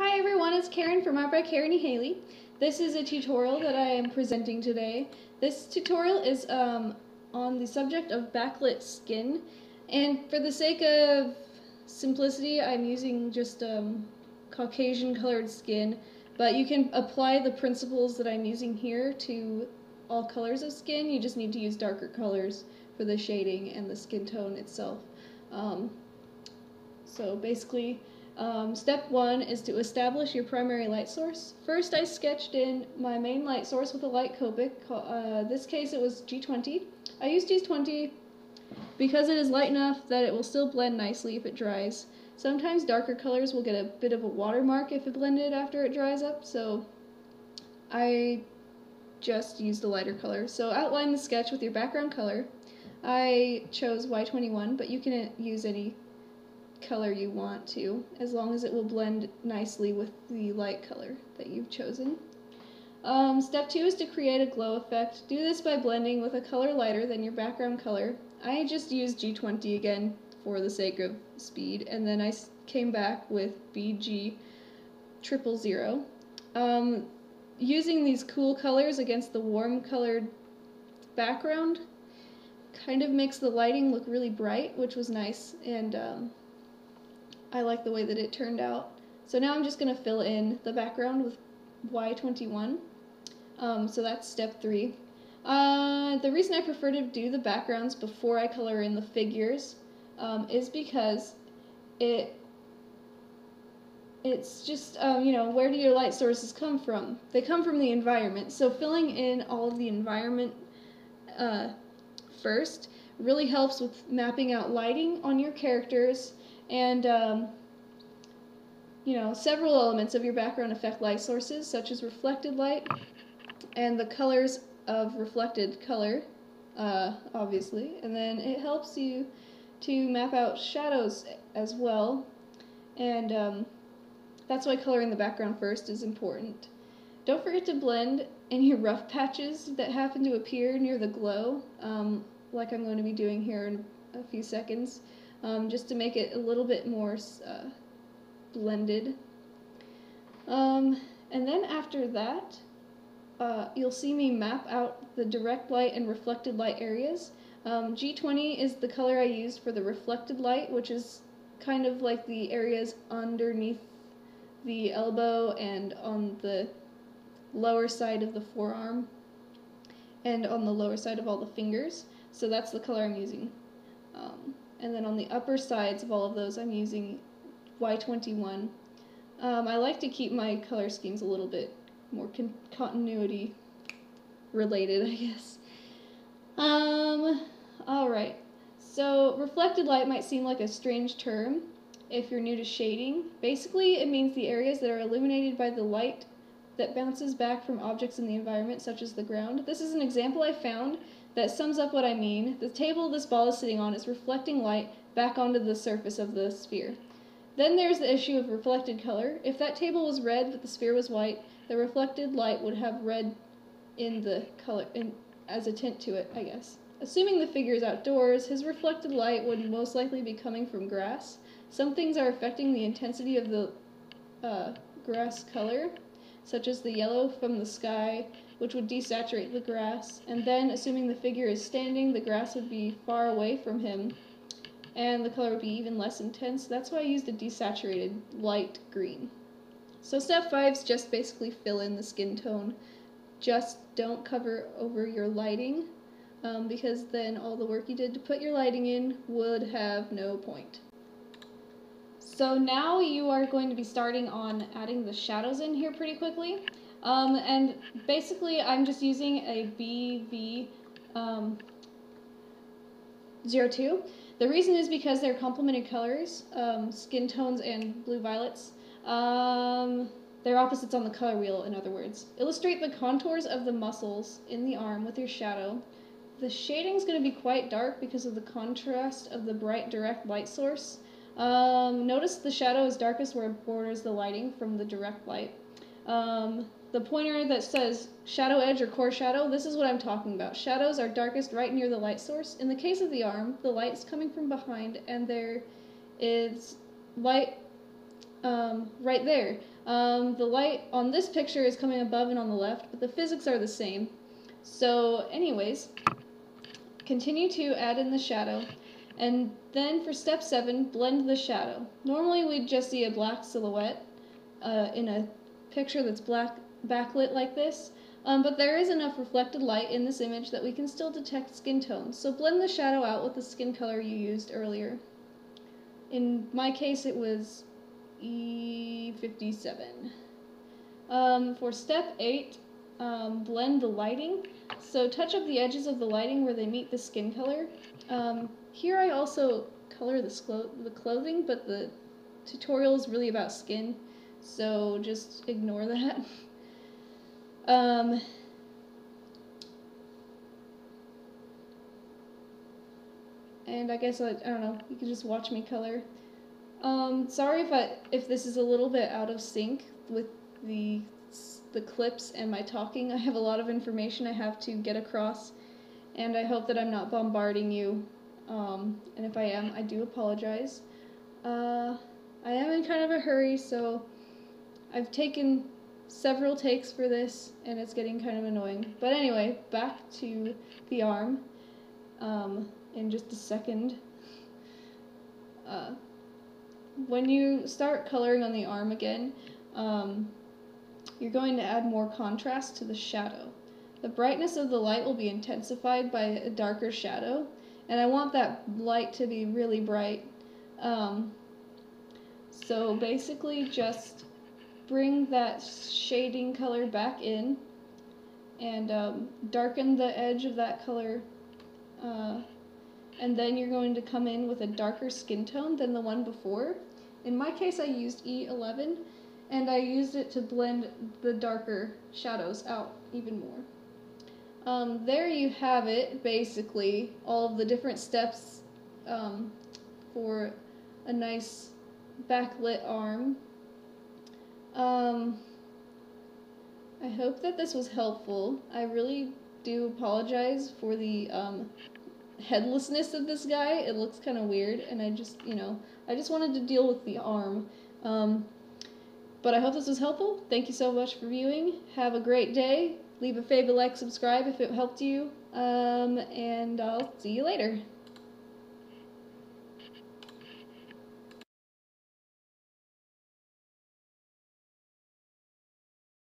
Hi everyone, it's Karen from Art by Karen E. Haley. This is a tutorial that I am presenting today. This tutorial is on the subject of backlit skin, and for the sake of simplicity I'm using just Caucasian colored skin, but you can apply the principles that I'm using here to all colors of skin. You just need to use darker colors for the shading and the skin tone itself. So basically, step one is to establish your primary light source. First, I sketched in my main light source with a light Copic. This case, it was G20. I used G20 because it is light enough that it will still blend nicely if it dries. Sometimes darker colors will get a bit of a watermark if it blended after it dries up, so I just used a lighter color. So outline the sketch with your background color. I chose Y21, but you can use any color you want to, as long as it will blend nicely with the light color that you've chosen. Step two is to create a glow effect. Do this by blending with a color lighter than your background color. I just used G20 again for the sake of speed, and then I came back with BG 000. Using these cool colors against the warm colored background kind of makes the lighting look really bright, which was nice, and I like the way that it turned out. So now I'm just going to fill in the background with Y21. So that's step three. The reason I prefer to do the backgrounds before I color in the figures is because it's just, where do your light sources come from? They come from the environment. So filling in all of the environment first really helps with mapping out lighting on your characters. And, several elements of your background affect light sources, such as reflected light and the colors of reflected color, obviously. And then it helps you to map out shadows as well. And that's why coloring the background first is important. Don't forget to blend any rough patches that happen to appear near the glow, like I'm going to be doing here in a few seconds. Just to make it a little bit more blended. And then after that, you'll see me map out the direct light and reflected light areas. G20 is the color I used for the reflected light, which is kind of like the areas underneath the elbow and on the lower side of the forearm and on the lower side of all the fingers. So that's the color I'm using. And then on the upper sides of all of those, I'm using Y21. I like to keep my color schemes a little bit more continuity related, I guess. Alright, so reflected light might seem like a strange term if you're new to shading. Basically, it means the areas that are illuminated by the light that bounces back from objects in the environment, such as the ground. This is an example I found that sums up what I mean. The table this ball is sitting on is reflecting light back onto the surface of the sphere. Then there's the issue of reflected color. If that table was red but the sphere was white, the reflected light would have red in the color as a tint to it, I guess. Assuming the figure is outdoors, his reflected light would most likely be coming from grass. Some things are affecting the intensity of the grass color, such as the yellow from the sky, which would desaturate the grass, and then, assuming the figure is standing, the grass would be far away from him, and the color would be even less intense. That's why I used a desaturated light green. So step 5 is just basically fill in the skin tone. Just don't cover over your lighting, because then all the work you did to put your lighting in would have no point. So now you are going to be starting on adding the shadows in here pretty quickly. And basically I'm just using a BV02. The reason is because they're complementing colors, skin tones and blue violets. They're opposites on the color wheel, in other words. Illustrate the contours of the muscles in the arm with your shadow. The shading is going to be quite dark because of the contrast of the bright direct light source. Notice the shadow is darkest where it borders the lighting from the direct light. The pointer that says shadow edge or core shadow, this is what I'm talking about. Shadows are darkest right near the light source. In the case of the arm, the light is coming from behind and there is light right there. The light on this picture is coming above and on the left, but the physics are the same. So anyways, continue to add in the shadow, and then for step 7, blend the shadow. Normally we'd just see a black silhouette in a picture that's backlit like this, but there is enough reflected light in this image that we can still detect skin tones. So blend the shadow out with the skin color you used earlier. In my case it was E57. For step 8, blend the lighting. So touch up the edges of the lighting where they meet the skin color. Here I also color the clothing, but the tutorial is really about skin, so just ignore that. And I guess I don't know, you can just watch me color. Sorry if this is a little bit out of sync with the clips and my talking. I have a lot of information I have to get across, and I hope that I'm not bombarding you. And if I am, I do apologize. I am in kind of a hurry, so I've taken several takes for this, and it's getting kind of annoying. But anyway, back to the arm in just a second. When you start coloring on the arm again, you're going to add more contrast to the shadow. The brightness of the light will be intensified by a darker shadow, and I want that light to be really bright. So basically just bring that shading color back in and darken the edge of that color, and then you're going to come in with a darker skin tone than the one before. In my case I used E11, and I used it to blend the darker shadows out even more. There you have it, basically, all of the different steps for a nice backlit arm. I hope that this was helpful. I really do apologize for the headlessness of this guy. It looks kind of weird, and I just wanted to deal with the arm. But I hope this was helpful. Thank you so much for viewing. Have a great day. Leave a favorite, like, subscribe if it helped you, and I'll see you later.